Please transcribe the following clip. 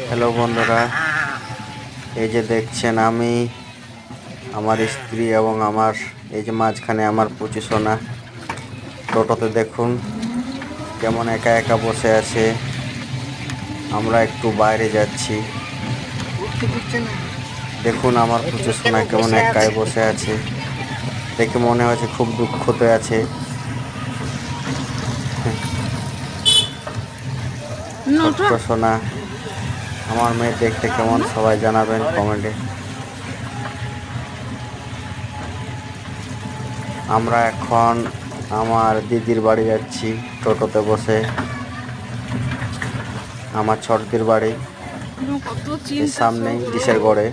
Hello বন্ধুরা, এই যে দেখছেন আমি, আমার স্ত্রী এবং আমার এই যে মাঝখানে আমার পুচু সোনা টোটোতে দেখুন কেমন একা একা বসে আছে। আমরা একটু বাইরে যাচ্ছি, দেখুন আমার পুচু সোনা কেমন একাই বসে আছে। দেখে মনে হচ্ছে খুব দুঃখতে আছে। ছোট্ট সোনা, আমার মেয়ে দেখতে কেমন সবাই জানাবেন কমেন্টে। আমরা এখন আমার দিদির বাড়ি যাচ্ছি টোটোতে বসে। আমার ছোটদির বাড়ি সামনেই ডিশের গড়ে।